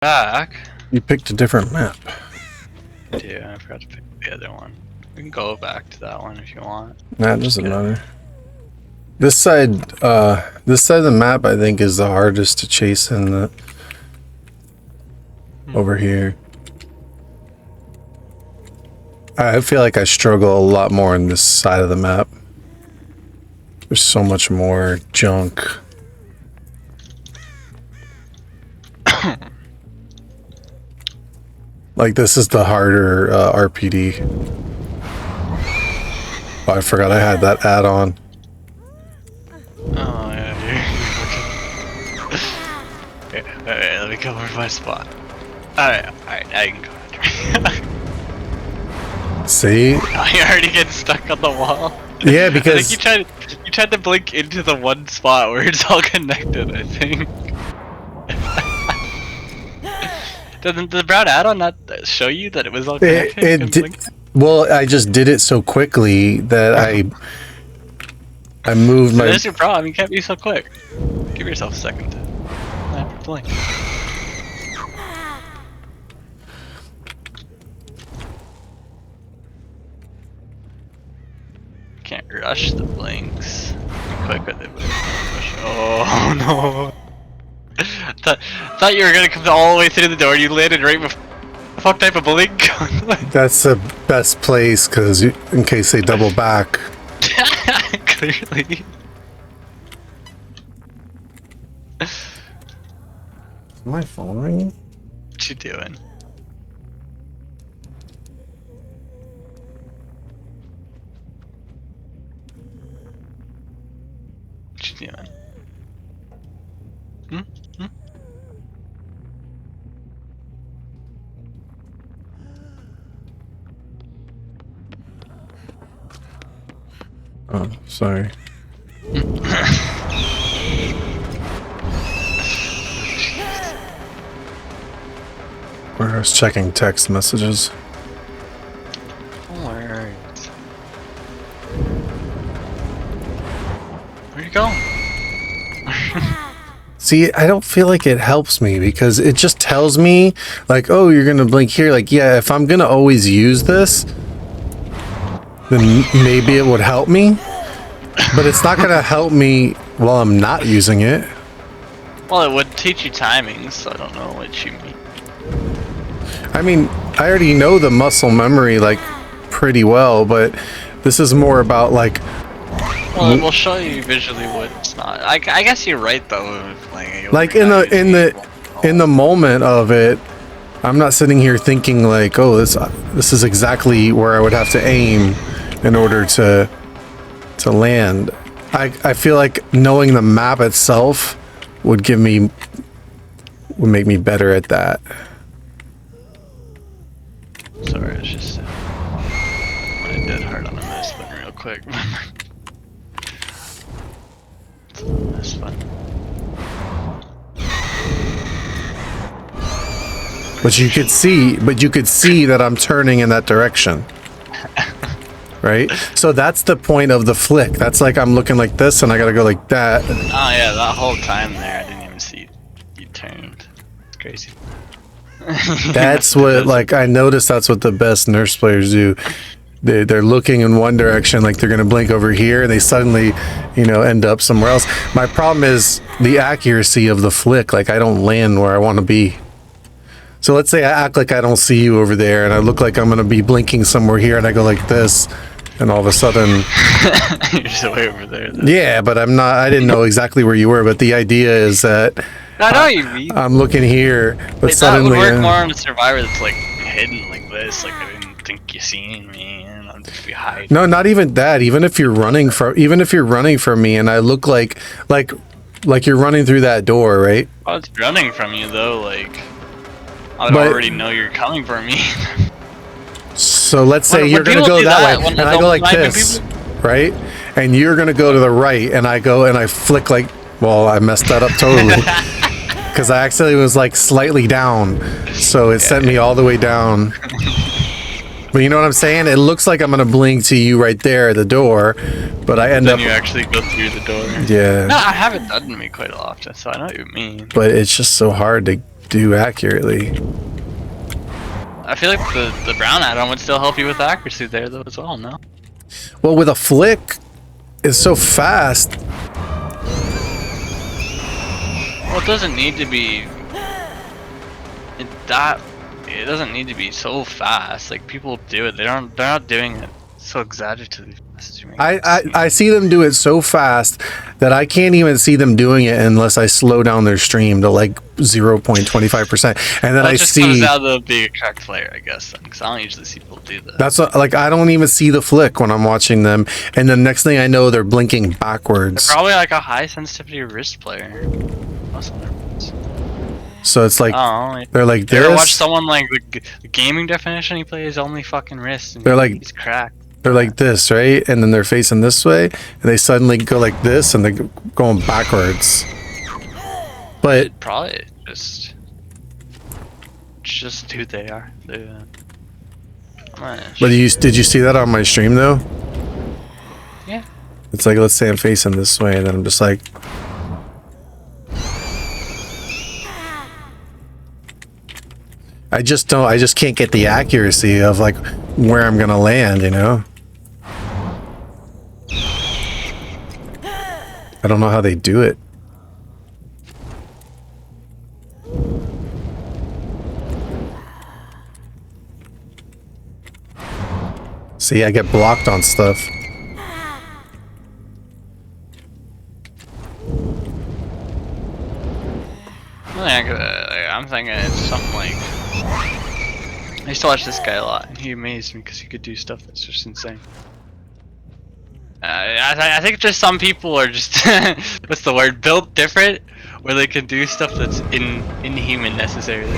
Back. You picked a different map. Dude, I forgot to pick the other one. We can go back to that one if you want. Nah, it doesn't matter. This side of the map, I think, is the hardest to chase in the over here. I feel like I struggle a lot more on this side of the map. There's so much more junk. Like, this is the harder RPD. Oh, I forgot I had that add-on. Oh, yeah, you're looking. Alright, let me come over to my spot. Alright, now you can go after me. See? Oh, you're already getting stuck on the wall. Yeah, because... I think you tried to blink into the one spot where it's all connected, I think. Did the brown add-on not show you that it was all connected? It did. Well, I just did it so quickly that I moved my... That's your problem, you can't be so quick. Give yourself a second to blink. Can't rush the blinks. Be quick with it, but push. Oh no! Thought you were gonna come all the way through the door. You landed right before. Fuck type of blink. That's the best place, because in case they double back. Clearly. Is my phone ringing? What you doing? What you doing? Hmm? Oh, sorry. Where I was checking text messages. Alright. Where you going? See, I don't feel like it helps me because it just tells me, like, oh, you're gonna blink here. Like, yeah, if I'm gonna always use this, then maybe it would help me. But it's not gonna help me while I'm not using it. Well, it would teach you timing, so I don't know what you mean. I mean, I already know the muscle memory, like, pretty well, but this is more about, like... Well, it will show you visually what it's not. I guess you're right, though. Like, in the moment of it, I'm not sitting here thinking, like, oh, this is exactly where I would have to aim in order to land. I feel like knowing the map itself would make me better at that. Sorry, it's just I did hard on the mouse button real quick. That's fun. But you could see that I'm turning in that direction. Right? So that's the point of the flick. That's like I'm looking like this and I gotta go like that. Oh yeah, that whole time there I didn't even see you turned. It's crazy. That's what, like, I noticed that's what the best nurse players do. They're looking in one direction, like they're gonna blink over here, and they suddenly, end up somewhere else. My problem is the accuracy of the flick. Like, I don't land where I want to be. So let's say I act like I don't see you over there, and I look like I'm gonna be blinking somewhere here, and I go like this, and all of a sudden, you're just way over there. Though. Yeah, but I'm not. I didn't know exactly where you were. But the idea is that I know what you mean. I'm looking here, but suddenly that would work more on a survivor that's like hidden like this. Like I didn't think you seen me, and I'm just behind. No, not even that. Even if you're running from me, and I look like you're running through that door, right? Oh, it's running from you though. Like I already know you're coming for me. So let's say you're gonna go that way, and I go like this, right? And you're gonna go to the right, and I go and I flick like. Well, I messed that up totally. Because I actually was like slightly down, so it sent me all the way down. But you know what I'm saying? It looks like I'm gonna blink to you right there at the door, but I end up. Then you actually go through the door. Yeah. No, I haven't done me quite often, so I know what you mean. But it's just so hard to do accurately. I feel like the brown add-on would still help you with accuracy there though as well, no? Well, with a flick, it's so fast. Well, it doesn't need to be it doesn't need to be so fast. Like people do it. They're not doing it so exaggeratively fast as you make it seem. I see them do it so fast that I can't even see them doing it unless I slow down their stream to like 0.25%, and then I just see. comes out of being a crack player, I guess, because I don't usually see people do that. That's what, like, I don't even see the flick when I'm watching them, and the next thing I know, they're blinking backwards. They're probably like a high sensitivity wrist player. Most of them. So it's like they're like this. You ever watch someone like the gaming definition? He plays only fucking wrist. And they're like he's cracked. They're like this, right? And then they're facing this way, and they suddenly go like this, and they're going backwards. But it probably just who they are. But did you see that on my stream though? Yeah. It's like, let's say I'm facing this way, and then I'm just like. I just can't get the accuracy of like where I'm gonna land, you know? I don't know how they do it. See, I get blocked on stuff. I'm thinking it's something like. I used to watch this guy a lot, and he amazed me because he could do stuff that's just insane. I think just some people are just what's the word, built different, where they can do stuff that's inhuman necessarily.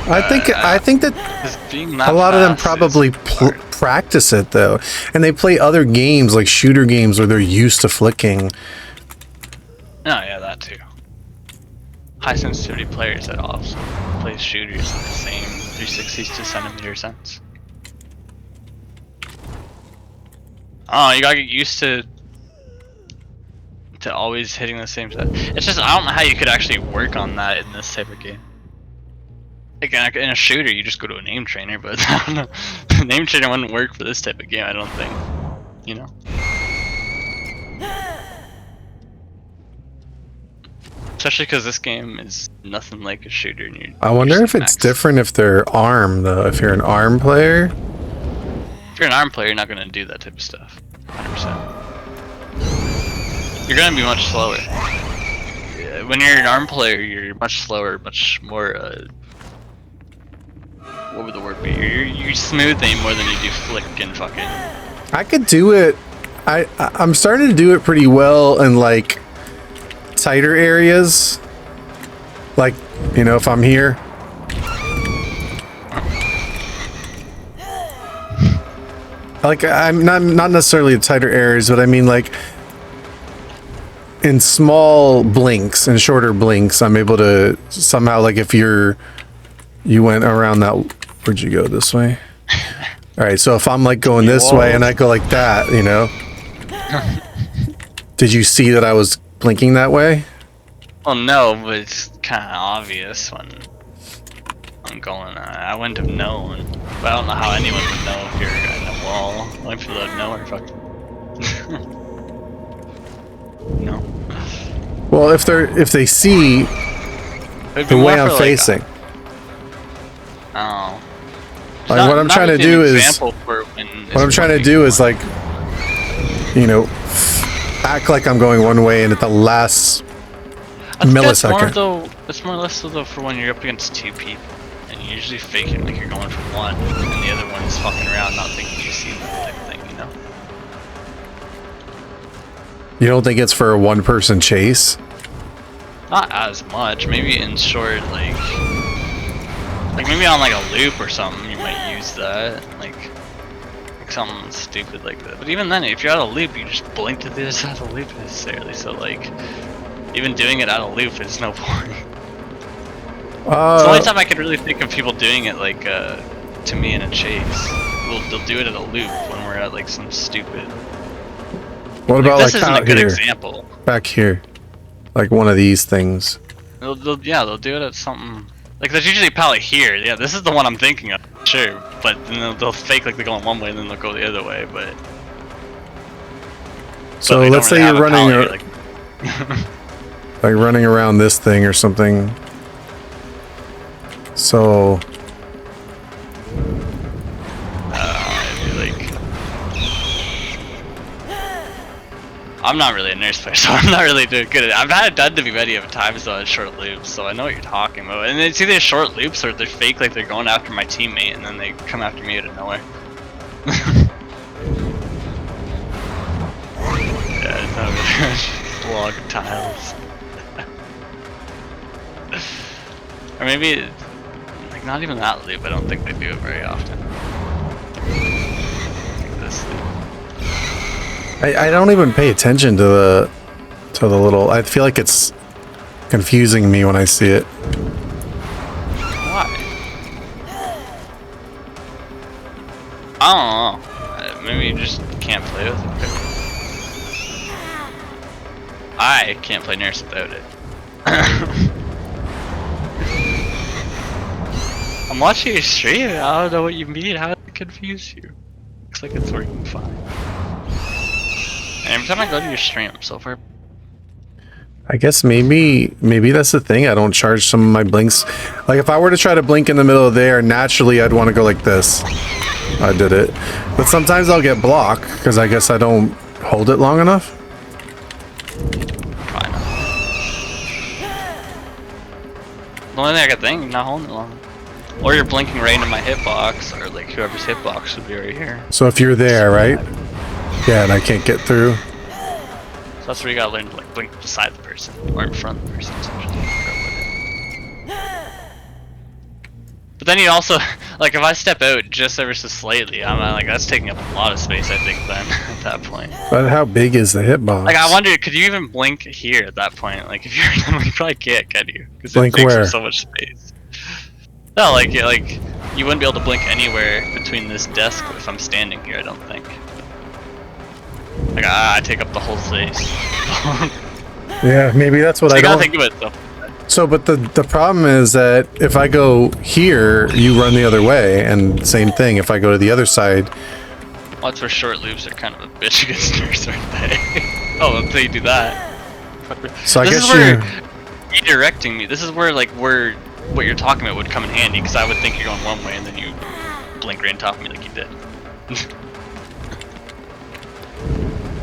I think that a lot of them probably practice it though, and they play other games like shooter games where they're used to flicking. Oh yeah, that too. High sensitivity players that also play shooters at the same 360 to centimeter sense. Oh, you gotta get used to always hitting the same set. It's just I don't know how you could actually work on that in this type of game. Like in a shooter, you just go to a name trainer, but I don't know. The name trainer wouldn't work for this type of game, I don't think. You know. Especially because this game is nothing like a shooter. And I wonder if it's different if they're ARM though. If you're an ARM player. If you're an ARM player, you're not gonna do that type of stuff. 100%. You're gonna be much slower. When you're an ARM player, you're much slower, much more. What would the word be? You smooth aim more than you do flick and fucking. I could do it. I'm starting to do it pretty well in like tighter areas. Like, you know, if I'm here. Like, I'm not necessarily tighter areas, but I mean like in small blinks and shorter blinks, I'm able to somehow, like if you went around that, where'd you go, this way? All right, so if I'm like going this way and I go like that, you know. Did you see that I was blinking that way? Well, no, but it's kind of obvious when I'm going. I wouldn't have known, but I don't know how anyone would know if you're in a wall. Only people that know are fucking. No. Well, if they see the way I'm facing. Oh. Like what I'm trying to do is like, you know, act like I'm going one way and at the last millisecond. It's more or less though for when you're up against two people and you usually fake it like you're going for one and the other one is fucking around not thinking you see them type thing, you know? You don't think it's for a one-person chase? Not as much. Maybe in short, like maybe on like a loop or something, you might use that, like something stupid like that. But even then, if you're out of loop, you just blink to the other side of the loop necessarily. So like, even doing it out of loop is no point. It's the only time I could really think of people doing it like to me in a chase. They'll do it at a loop when we're at like some stupid. What about this like isn't out a good here? Example. Back here, like one of these things. They'll do it at something. Like there's usually a pallet here. Yeah, this is the one I'm thinking of. Sure, but then they'll fake like they're going one way and then they'll go the other way. But so they let's don't say really you're have a running, pallet here, like running around this thing or something. So. I'm not really a nurse player, so I'm not really doing good at it. I've had it done to me many of times though in short loops, so I know what you're talking about. And it's either short loops or they're fake, like they're going after my teammate, and then they come after me out of nowhere. Yeah, it's not really log tiles. Or maybe, like not even that loop. I don't think they do it very often. Like this loop. I don't even pay attention to the little. I feel like it's confusing me when I see it. Why? I don't know. Maybe you just can't play with it. I can't play nurse without it. I'm watching your stream. I don't know what you mean. How did it confuse you? Looks like it's working fine. Every time I go to your stream, so far. I guess maybe that's the thing. I don't charge some of my blinks. Like if I were to try to blink in the middle of there, naturally I'd want to go like this. I did it, but sometimes I'll get blocked because I guess I don't hold it long enough. Try not. The only thing I could think, you're not holding it long. Or you're blinking right into my hitbox, or like whoever's hitbox should be right here. So if you're there, right? Yeah, and I can't get through. So that's where you gotta learn to like blink beside the person or in front of the person. But then you also, like if I step out just ever so slightly, I'm like that's taking up a lot of space. I think then at that point. But how big is the hitbox? Like I wonder, could you even blink here at that point? Like if you're, you probably can't, can you? Because it Blink takes where? up so much space. No, like you wouldn't be able to blink anywhere between this desk if I'm standing here. I don't think. Like I take up the whole space. Yeah, maybe that's what So I you gotta don't. think of it though. So, but the problem is that if I go here, you run the other way, and same thing. If I go to the other side, Well, that's where short loops are kind of a bitch against nurse, aren't they? Oh, until you do that. so I This guess is where you're. redirecting me. This is where what you're talking about would come in handy, because I would think you're going one way and then you blink right on top of me like you did.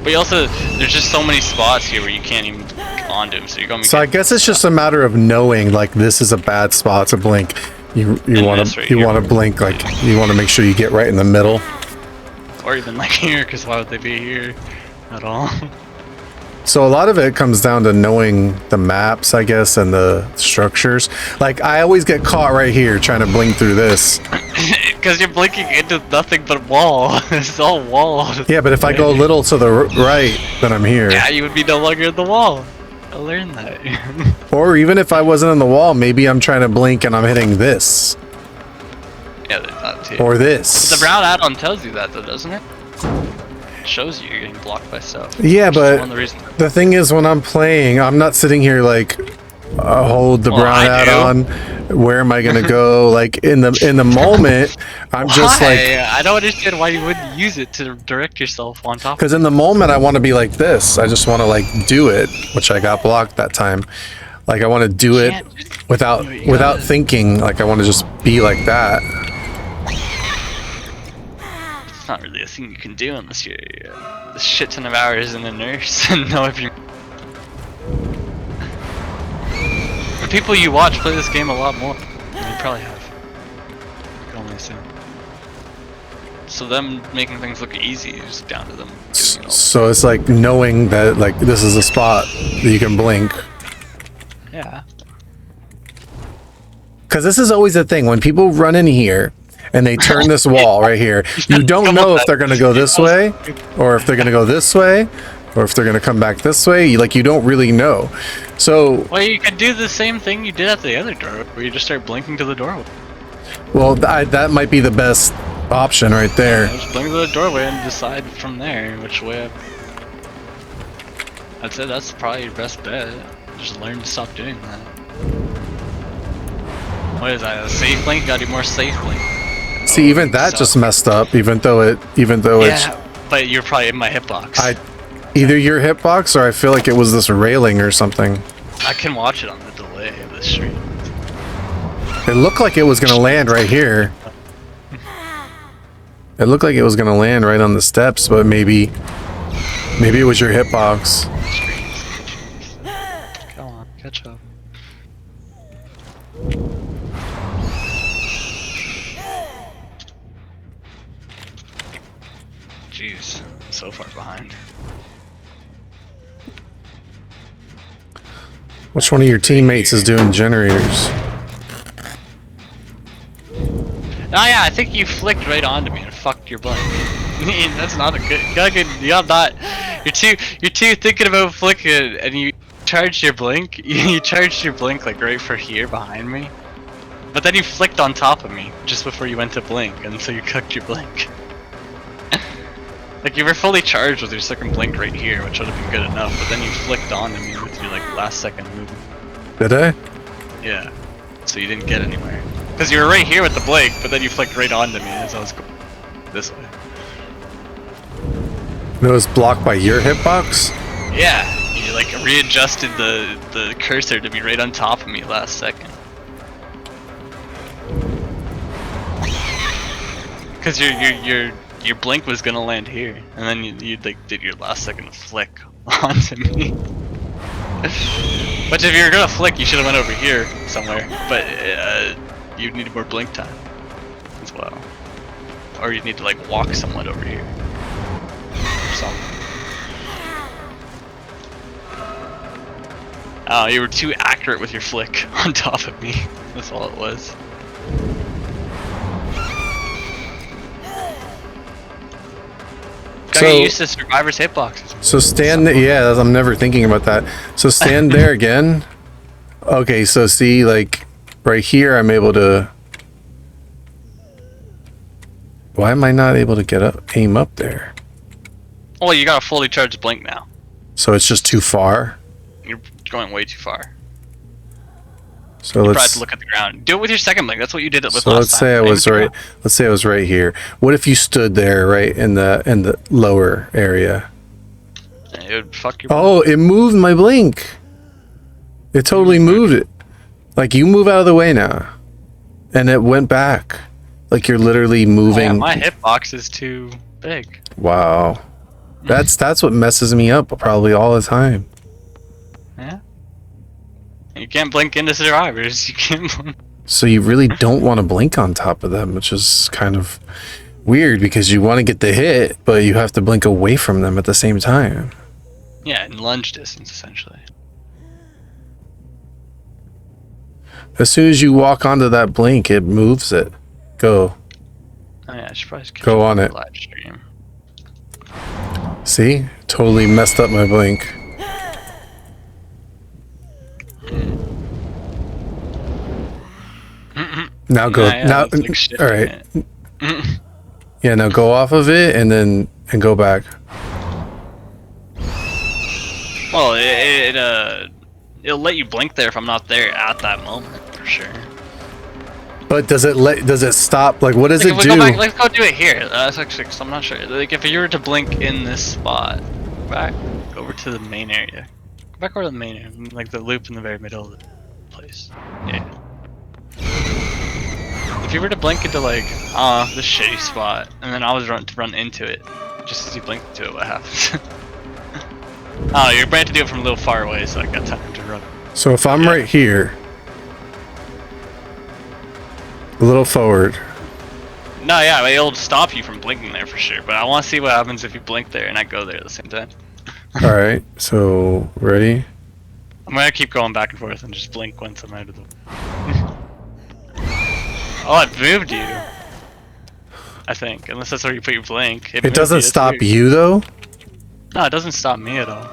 But you also, there's just so many spots here where you can't even get onto them, so you're going to So I guess it's just a matter of knowing like this is a bad spot to blink. You want to right you here. want to blink like you want to make sure you get right in the middle. Or even like here, because why would they be here at all? So a lot of it comes down to knowing the maps, I guess, and the structures. Like I always get caught right here trying to blink through this. Because you're blinking into nothing but wall. It's all wall. Yeah, but if I go a little to the right, then I'm here. Yeah, you would be no longer in the wall. I learned that. Or even if I wasn't in the wall, maybe I'm trying to blink and I'm hitting this Yeah, there's that too. or this. The brown add-on tells you that though, doesn't it? It shows you you're getting blocked by stuff. Yeah, Which is but one of the reasons. the thing is, when I'm playing, I'm not sitting here like, hold the Well, brown I hat do. on. Where am I gonna go? Like in the moment, I'm just Why? like, I don't understand why you wouldn't use it to direct yourself on top. because in the moment I want to be like this. I just want to like do it, which I got blocked that time. Like I want to do it Can't just without do it, you without gotta- thinking. Like I want to just be like that. It's not really a thing you can do unless you're a shit ton of hours in a nurse and know if you're. The people you watch play this game a lot more than you probably have. You can only assume. So them making things look easy is down to them. giving it all. So it's like knowing that like this is a spot that you can blink. Yeah. Because this is always the thing when people run in here and they turn this wall right here. You don't know if they're gonna go this way, or if they're gonna go this way, or if they're gonna come back this way. You don't really know. So, Well, you could do the same thing you did at the other door, where you just start blinking to the doorway. well, that might be the best option right there. Just blink to the doorway and decide from there which way. I'd say that's probably your best bet. Just learn to stop doing that. What is that? A safe blink? Gotta do more safe blink. See, even that just messed up. Even though it's but you're probably in my hitbox. either your hitbox or I feel like it was this railing or something. I can watch it on the delay of the stream. It looked like it was gonna land right here. It looked like it was gonna land right on the steps, but maybe it was your hitbox. Come on, catch up. Jeez, so far behind. Which one of your teammates is doing generators? Oh yeah, I think you flicked right onto me and fucked your blink. That's not a good. You're too thinking about flicking, and you charged your blink. You charged your blink like right for here behind me, but then you flicked on top of me just before you went to blink, and so you cooked your blink. Like you were fully charged with your second blink right here, which would have been good enough, but then you flicked onto me with your like last second movement. Did I? Yeah. So you didn't get anywhere. Because you were right here with the blink, but then you flicked right onto me as I was going this way. And it was blocked by your hitbox? Yeah. You like readjusted the cursor to be right on top of me last second. Because your blink was gonna land here, and then you like did your last second flick onto me. But if you were gonna flick, you should have went over here somewhere. But you needed more blink time as well, or you need to like walk somewhat over here. Or something. Oh, you were too accurate with your flick on top of me. That's all it was. Gotta get used to survivor's hitboxes. So stand there. Yeah, I'm never thinking about that. So stand there again. Okay, so see, like right here, I'm able to. Why am I not able to get up, aim up there? Oh, you got a fully charged blink now. So it's just too far. You're going way too far. So you let's have to look at the ground. Do it with your second blink. That's what you did it with so last let's time. say I was right. Let's say I was right here. What if you stood there, right in the lower area? It would fuck your. Oh, it moved my blink. It totally moved it. Like you move out of the way now, and it went back. Like you're literally moving. Oh, yeah, my hitbox is too big. Wow, that's what messes me up probably all the time. Yeah. You can't blink into survivors. You can't. So you really don't want to blink on top of them, which is kind of weird because you want to get the hit, but you have to blink away from them at the same time. Yeah, in lunge distance, essentially. As soon as you walk onto that blink, it moves it. Go. Oh yeah, I should probably go on it. Live stream. See? Totally messed up my blink. Now go. Yeah, now, like all right. Yeah, now go off of it and go back. Well, it'll let you blink there if I'm not there at that moment for sure. But does it stop? Like, what does it do? Let's go do it here. That's actually, cause I'm not sure. Like, if you were to blink in this spot, back over to the main area. Go back over to the main area, like the loop in the very middle of the place. Yeah. If you were to blink into like, this shitty spot, and then I was to run into it, just as you blink into it, what happens? Oh, you're meant to do it from a little far away, so I got time to run. So if I'm right here, a little forward. No, yeah, it'll stop you from blinking there for sure, but I want to see what happens if you blink there and I go there at the same time. Alright, so ready? I'm gonna keep going back and forth and just blink once I'm out of the... Oh, it moved you. I think, unless that's where you put your blink. It doesn't stop you though? No, it doesn't stop me at all.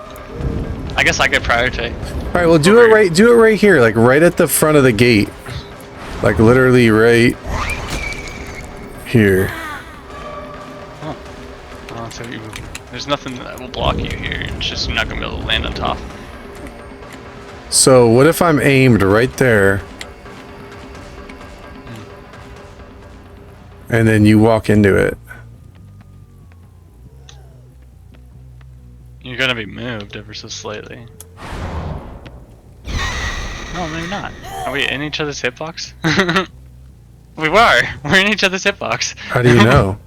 I guess I get priority. Alright, well do it right here, like right at the front of the gate. Like literally right here. Oh, so there's nothing that will block you here. It's just you're not gonna be able to land on top. So what if I'm aimed right there? And then you walk into it. You're gonna be moved ever so slightly. No, maybe not. Are we in each other's hitbox? We were! We're in each other's hitbox. How do you know?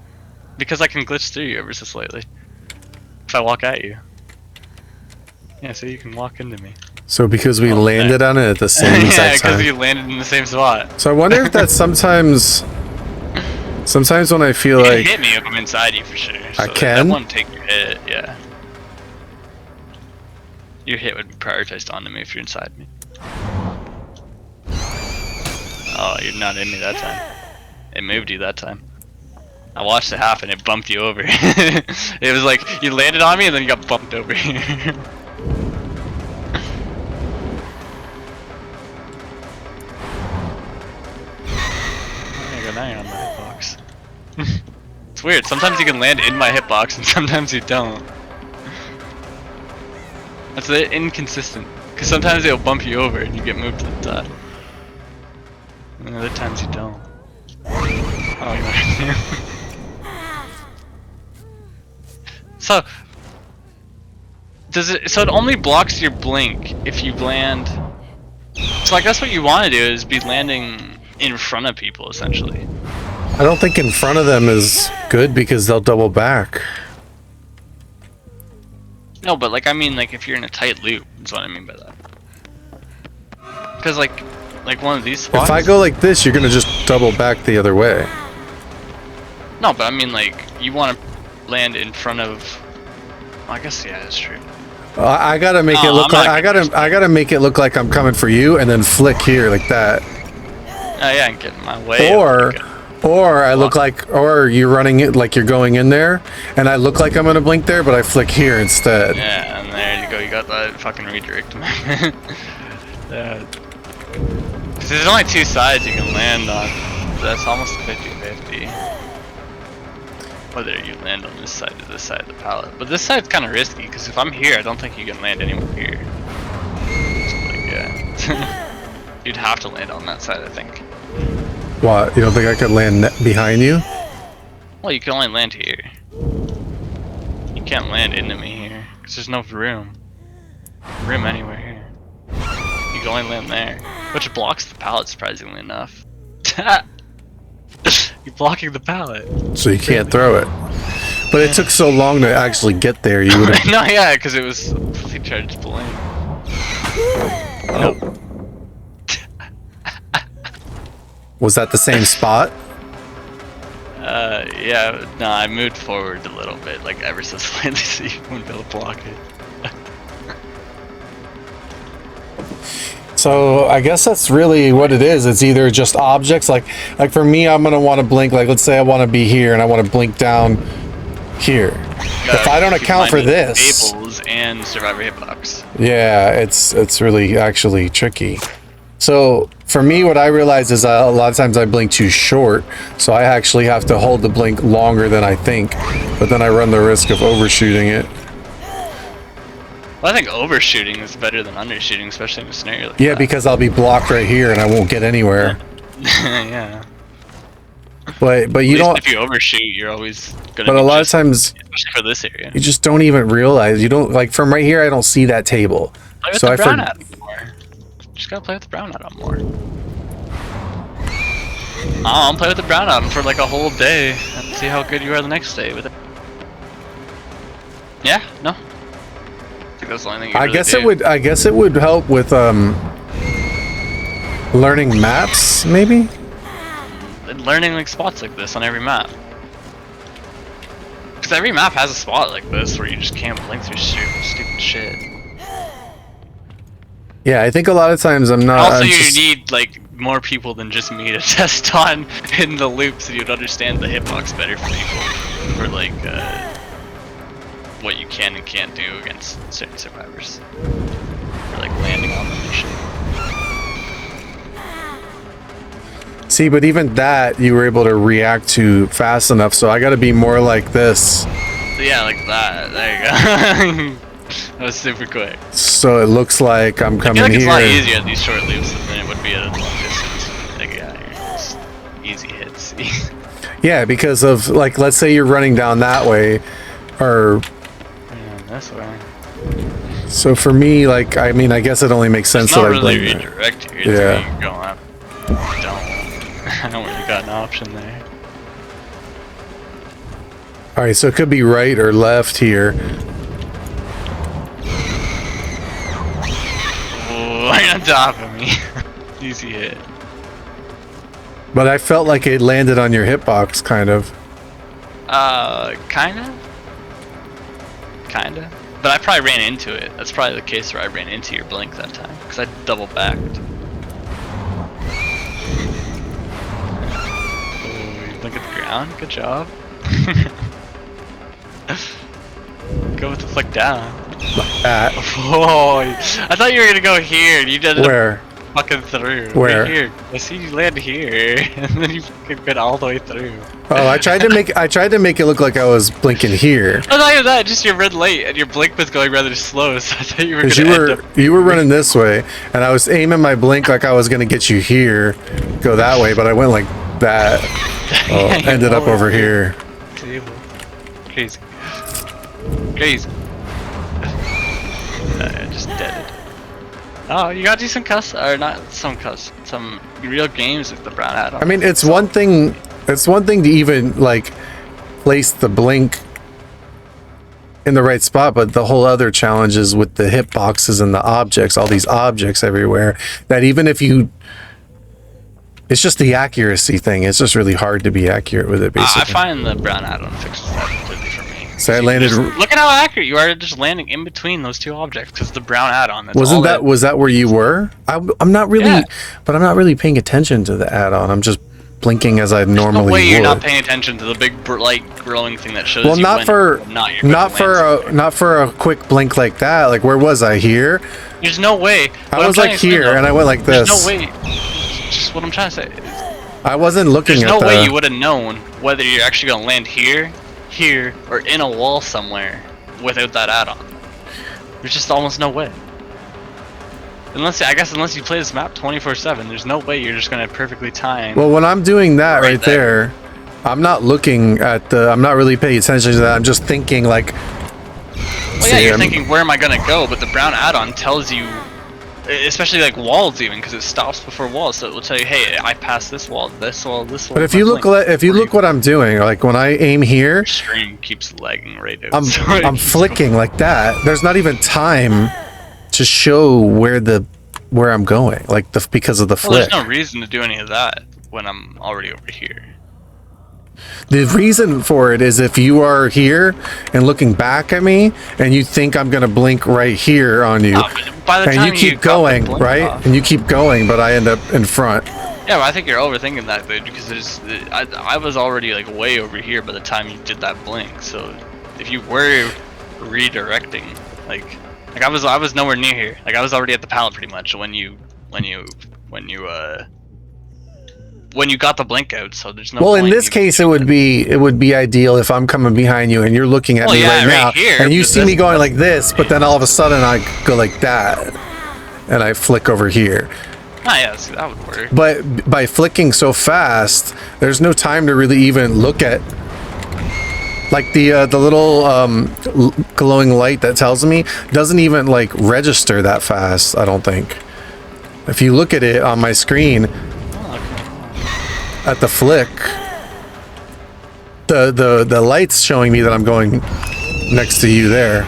Because I can glitch through you ever so slightly. If I walk at you. Yeah, so you can walk into me. So because we landed on it at the same yeah, exact time. because you landed in the same spot. So I wonder if that's sometimes when I feel You like can hit me if I'm inside you for sure. So I can? That won't take your hit, yeah. Your hit would be prioritized onto me if you're inside me. Oh, you're not in me that time. It moved you that time. I watched it happen, it bumped you over. It was like, you landed on me and then you got bumped over here. There you go, now you're on my hitbox. It's weird, sometimes you can land in my hitbox and sometimes you don't. That's inconsistent, because sometimes it'll bump you over and you get moved to the top. And other times you don't. Oh, you're So it only blocks your blink if you land. So I guess what you want to do is be landing in front of people essentially. I don't think in front of them is good because they'll double back. No, but like I mean like if you're in a tight loop, that's what I mean by that. Because like one of these spots. If I go like this, you're gonna just double back the other way. No, but I mean like you want to land in front of. Well, I guess yeah, that's true. I gotta make it look like I gotta make it look like I'm coming for you, and then flick here like that. Oh yeah, and get in my way. Or I look like, or you're running it like you're going in there, and I look like I'm gonna blink there, but I flick here instead. Yeah, and there you go. You got that fucking redirect. Cause there's only two sides you can land on. So that's almost 50-50. Whether you land on this side or this side of the pallet. But this side's kind of risky, because if I'm here, I don't think you can land anywhere here. So like, yeah. You'd have to land on that side, I think. What? You don't think I could land behind you? Well, you can only land here. You can't land into me here, because there's no room. Room anywhere here. You can only land there. Which blocks the pallet, surprisingly enough. You're blocking the pallet. So you can't throw it. But it took so long to actually get there, you would've... No, yeah, because it was fully charged blame. Oh. Was that the same spot? Yeah, no, I moved forward a little bit, like ever so slightly, so you wouldn't be able to block it. So I guess that's really what it is. It's either just objects, like for me, I'm gonna want to blink. Like let's say I want to be here and I want to blink down here. If I don't account for this, tables and survivor hitbox. Yeah, it's really actually tricky. So for me, what I realize is a lot of times I blink too short, so I actually have to hold the blink longer than I think, but then I run the risk of overshooting it. Well, I think overshooting is better than undershooting, especially in a scenario like Yeah, that. because I'll be blocked right here and I won't get anywhere. Yeah. But you don't. If you overshoot, you're always gonna. But a lot of times, especially for this area, you just don't even realize. You don't like from right here. I don't see that table. Play with So the I brown atom more. Just gotta play with the brown atom more. I'll play with the brown atom for like a whole day and see how good you are the next day with it. Yeah. No. I think that's the only thing you I really guess do. it would. I guess it would help with learning maps, maybe. And learning like spots like this on every map. Because every map has a spot like this where you just can't blink through stupid shit. Yeah, I think a lot of times I'm not. Also, I'm you just- need like more people than just me to test on in the loop, so you'd understand the hitbox better for people, for like what you can and can't do against certain survivors, or like landing on them and shit. See, but even that you were able to react to fast enough, so I got to be more like this. So yeah, like that. There you go. That was super quick. So it looks like I'm I coming feel like it's here. a lot easier at these short loops than it would be at a long distance. Like, yeah, just easy hits. Yeah, because of like, let's say you're running down that way, or this way. so for me, like, I mean, I guess it only makes sense It's not that I really blink. redirect here. Yeah. You're going up. Don't. I don't really got an option there. All right, so it could be right or left here. Oh, right on top of me. Easy hit. But I felt like it landed on your hitbox, kind of. Kinda. But I probably ran into it. That's probably the case where I ran into your blink that time, because I double backed. Oh, you blink at the ground? Good job. Go with the flick down. Oh, I thought you were gonna go here, and you did it. Where? Fucking through. Where? Right here. I see you land here, and then you fucking went all the way through. Oh, I tried to make it look like I was blinking here. Oh, not even that, just your red light, and your blink was going rather slow, so I thought you were gonna You were running this way, and I was aiming my blink like I was gonna get you here, go that way, but I went like that. Oh, ended up over here. Crazy. I just deaded. Oh, you got decent cuss, or not some cuss, some real games with the brown add-on. I mean, it's one thing to even like place the blink in the right spot, but the whole other challenge is with the hitboxes and the objects, all these objects everywhere, that even if you, it's just the accuracy thing. It's just really hard to be accurate with it, basically. I find the brown add-on fixes that completely for me. So I landed. Look at how accurate you are, just landing in between those two objects, because the brown add-on. Was that where you were? I'm not really, yeah. But I'm not really paying attention to the add-on. I'm just blinking as I normally would. No way you're not paying attention to the big light glowing thing that shows. Well, you not for a quick blink like that. Like, where was I? Here? There's no way. I was like here, and I went like this. There's no way. Just what I'm trying to say. I wasn't looking at There's no way you would have known whether you're actually gonna land here, or in a wall somewhere without that add-on. There's just almost no way. Unless you play this map 24/7, there's no way you're just gonna perfectly time. Well, when I'm doing that right there, I'm not looking at I'm not really paying attention to that. I'm just thinking like. Well, yeah, you're thinking, where am I gonna go? But the brown add-on tells you, especially like walls, even because it stops before walls, so it will tell you, hey, I passed this wall, this wall, this wall. But if you look what I'm doing, like when I aim here, your stream keeps lagging right out. I'm flicking like that. There's not even time to show where I'm going, like because of the flick. There's no reason to do any of that when I'm already over here. The reason for it is if you are here and looking back at me, and you think I'm gonna blink right here on you, and you keep going, right? And you keep going, but I end up in front. Yeah, but I think you're overthinking that, dude, because I was already like way over here by the time you did that blink. So if you were redirecting, like I was nowhere near here. Like I was already at the pallet pretty much when you got the blink out. So there's no. Well, in this case, it would be ideal if I'm coming behind you and you're looking at me right now, here, and you see me going like this, but then all of a sudden I go like that, and I flick over here. Ah, yeah, so that would work. But by flicking so fast, there's no time to really even look at. Like the little glowing light that tells me doesn't even like register that fast, I don't think. If you look at it on my screen, at the flick, the light's showing me that I'm going next to you there.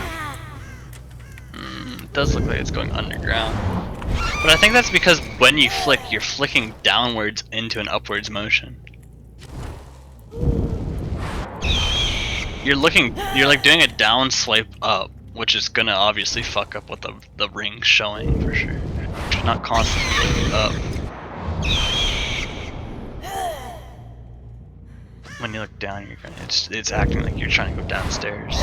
It does look like it's going underground. But I think that's because when you flick, you're flicking downwards into an upwards motion. You're like doing a down swipe up, which is gonna obviously fuck up what the ring's showing for sure. You're not constantly looking up. When you look down, it's acting like you're trying to go downstairs.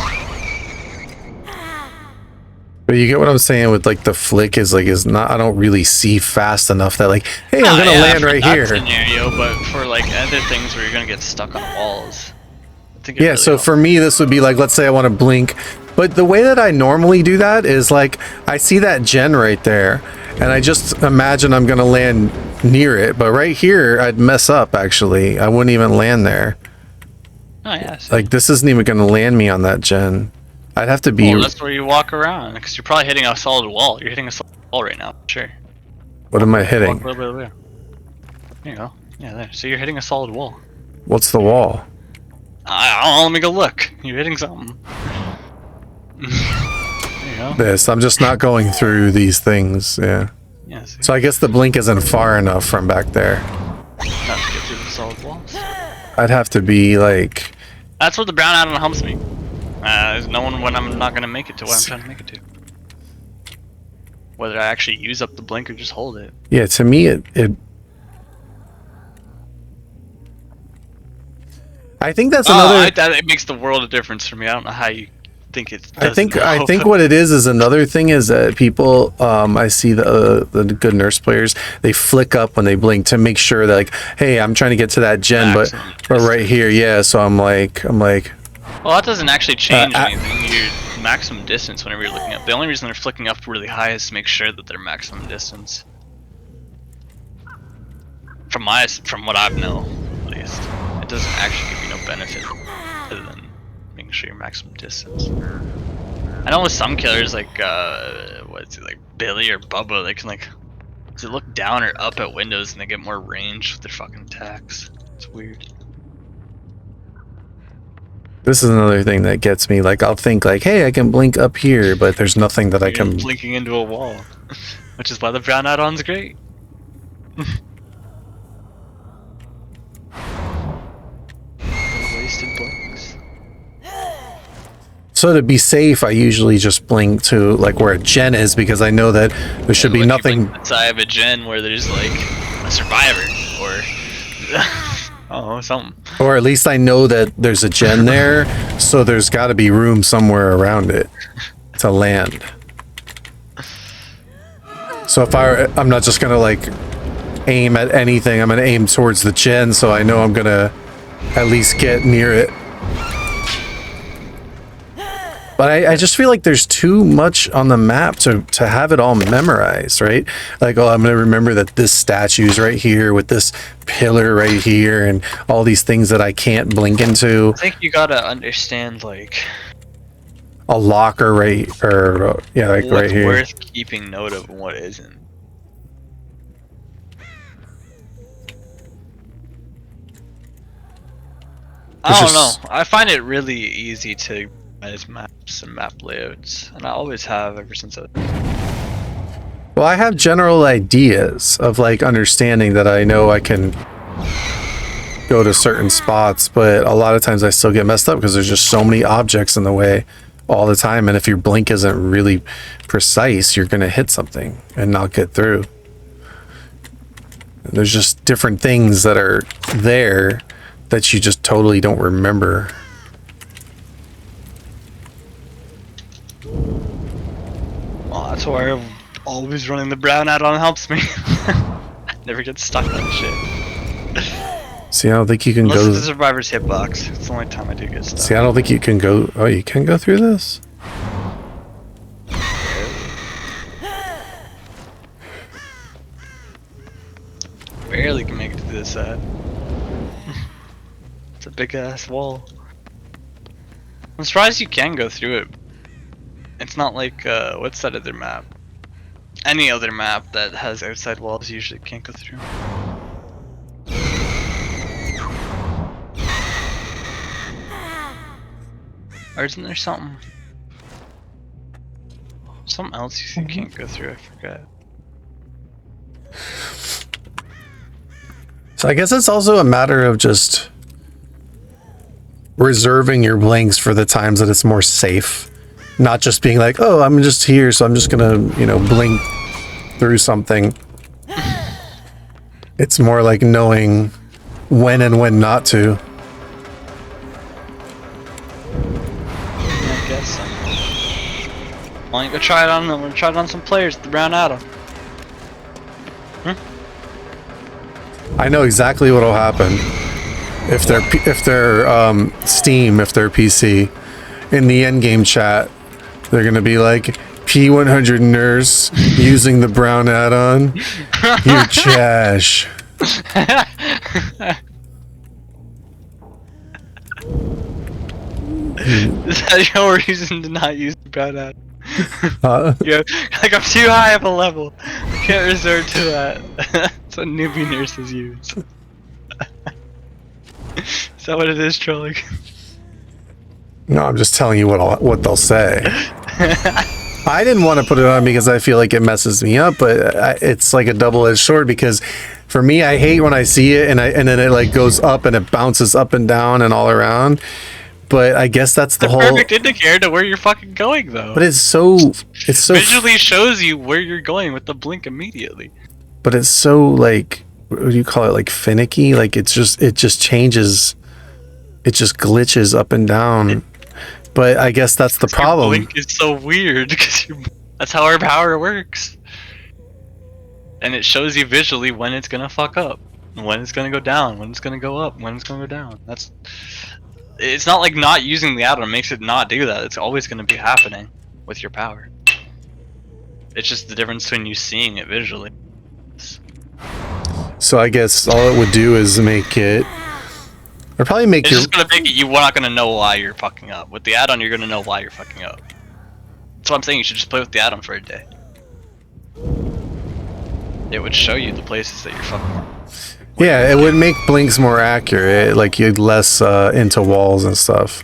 But you get what I'm saying with like the flick is not, I don't really see fast enough that like, hey, I'm gonna land right here. Scenario, but for like other things where you're gonna get stuck on walls. Yeah, really so for me, this would be like, let's say I want to blink But the way that I normally do that is like I see that gen right there, and I just imagine I'm gonna land near it. But right here, I'd mess up. Actually, I wouldn't even land there. Oh yeah. Like this isn't even gonna land me on that gen. I'd have to be. Well, that's where you walk around because you're probably hitting a solid wall. You're hitting a solid wall right now. Sure. What am I hitting? Walk a little bit over there. There you go. Yeah, there. So you're hitting a solid wall. What's the wall? I don't know. Let me go look. You're hitting something. There you go. This. I'm just not going through these things. Yeah. Yeah. See? So I guess the blink isn't far enough from back there. Not to get through the solid walls. I'd have to be like. That's what the brown add-on helps me. There's no one when I'm not gonna make it to what I'm trying to make it to. Whether I actually use up the blink or just hold it. Yeah. To me, it. I think that's another. It makes the world of difference for me. I don't know how you think it does. I think what it is another thing is that people I see the good nurse players, they flick up when they blink to make sure that like, hey, I'm trying to get to that gen, but right here, yeah. So I'm like. Well, that doesn't actually change anything. Your maximum distance whenever you're looking up. The only reason they're flicking up really high is to make sure that they're maximum distance. From what I know, at least, it doesn't actually give you no benefit other than making sure your maximum distance. I know with some killers like what's it like Billy or Bubba, they can like look down or up at windows and they get more range with their fucking attacks. It's weird. This is another thing that gets me. Like I'll think like, hey, I can blink up here, but there's nothing that I can. Blinking into a wall, which is why the brown add-on's great. Wasted blinks. So to be safe, I usually just blink to like where a gen is because I know that there should be nothing. I have a gen where there's like a survivor or oh something. Or at least I know that there's a gen there, so there's got to be room somewhere around it to land. So if I'm not just gonna like aim at anything. I'm gonna aim towards the gen, so I know I'm gonna at least get near it. But I just feel like there's too much on the map to have it all memorized, right? Like, oh, I'm gonna remember that this statue's right here with this pillar right here and all these things that I can't blink into. I think you gotta understand like a locker right, or yeah, like right here. What's worth keeping note of and what isn't. I don't know. I find it really easy to manage maps and map layouts, and I always have ever since I. Well, I have general ideas of like understanding that I know I can go to certain spots, but a lot of times I still get messed up because there's just so many objects in the way all the time, and if your blink isn't really precise, you're gonna hit something and not get through. And there's just different things that are there that you just totally don't remember. Well, that's why I'm always running the brown add-on helps me. Never get stuck on shit. See, I don't think you can Unless go. the survivor's hitbox. It's the only time I do get stuck. See, I don't think you can go. Oh, you can go through this? Barely can make it to this side. It's a big ass wall. I'm surprised you can go through it. It's not like what's that other map? Any other map that has outside walls usually can't go through. Or isn't there something else you can't go through? I forgot. So I guess it's also a matter of just reserving your blinks for the times that it's more safe. Not just being like, oh, I'm just here, so I'm just gonna, you know, blink through something. It's more like knowing when and when not to. I guess so. Why don't you go try it on them? We'll try it on some players at the brown add-on. I know exactly what'll happen if they're Steam, if they're PC. In the endgame chat, They're gonna be like, P100 nurse using the brown add-on. You're trash. Is that your reason to not use the brown add? Yeah. Like I'm too high of a level. I can't resort to that. That's what newbie nurses use. Is that what it is, trolling? No, I'm just telling you what they'll say. I didn't want to put it on because I feel like it messes me up, but it's like a double-edged sword because for me, I hate when I see it and then it like goes up and it bounces up and down and all around. But I guess that's the whole perfect indicator to where you're fucking going, though. But it's so visually shows you where you're going with the blink immediately. But it's so like, what do you call it? Like finicky. Like it just changes. It just glitches up and down. But I guess that's the problem. Your blink is so weird because that's how our power works. And it shows you visually when it's gonna fuck up, when it's gonna go down, when it's gonna go up, when it's gonna go down. It's not like not using the add-on makes it not do that. It's always going to be happening with your power. It's just the difference between you seeing it visually. So I guess all it would do is make it, or probably make it's just going to make it, you're not going to know why you're fucking up. With the add-on, you're going to know why you're fucking up. That's why I'm saying you should just play with the add-on for a day. It would show you the places that you're fucking up. Yeah, it would make blinks more accurate, like you'd less into walls and stuff.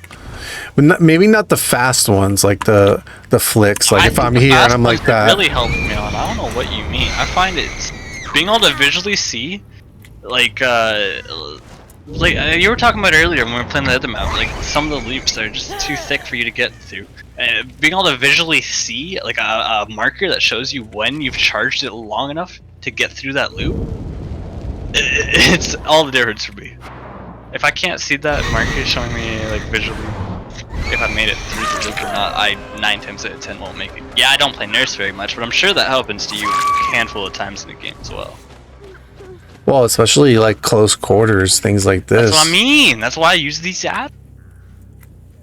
But maybe not the fast ones, like the flicks. Like if I'm here and I'm like that. Really helps me on. I don't know what you mean. I find it being able to visually see, like you were talking about earlier when we were playing the other map. Like some of the loops are just too thick for you to get through. Being able to visually see like a marker that shows you when you've charged it long enough to get through that loop. It's all the difference for me. If I can't see that marker showing me like visually if I made it through the loop or not, I 9 times out of 10 won't make it. Yeah, I don't play nurse very much, but I'm sure that happens to you a handful of times in the game as well. Well, especially like close quarters, things like this. That's what I mean. That's why I use these apps.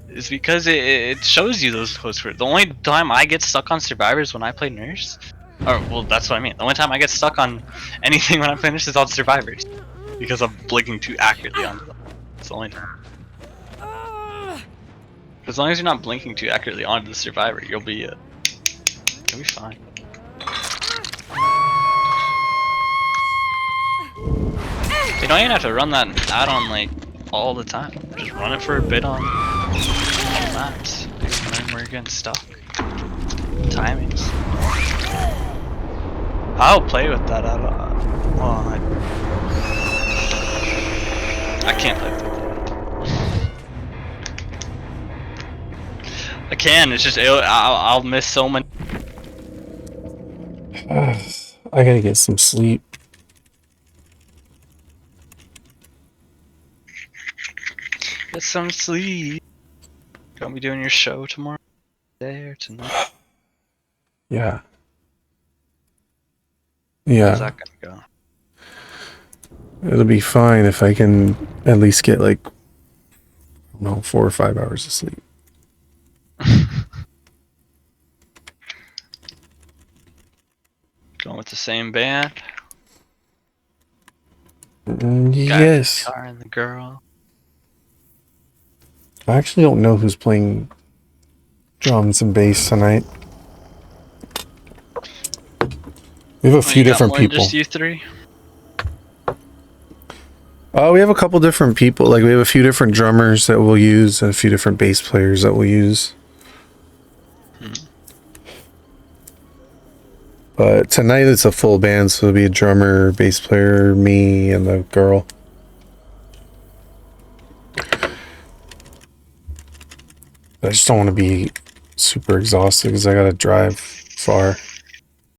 It's because it shows you those close quarters. The only time I get stuck on survivors when I play nurse. Or, well, that's what I mean. The only time I get stuck on anything when I play nurse is on survivors. Because I'm blinking too accurately on them. That's the only time. As long as you're not blinking too accurately onto the survivor, you'll be fine. You don't even have to run that add-on like all the time. Just run it for a bit on maps. When we're getting stuck. Timings. I'll play with that add-on. Well, I can't play with it. I can. It's just I'll miss so many. I gotta get some sleep. Get some sleep. Gonna be doing your show tomorrow, day or tonight. Yeah. Yeah. How's that gonna go? It'll be fine if I can at least get like, I don't know, 4 or 5 hours of sleep. Going with the same band? Yes. The guitar and the girl. I actually don't know who's playing drums and bass tonight. We have a few different people. Just you three? Oh, we have a couple different people. Like we have a few different drummers that we'll use and a few different bass players that we'll use. But tonight it's a full band, so it'll be a drummer, bass player, me, and the girl. I just don't want to be super exhausted because I gotta drive far.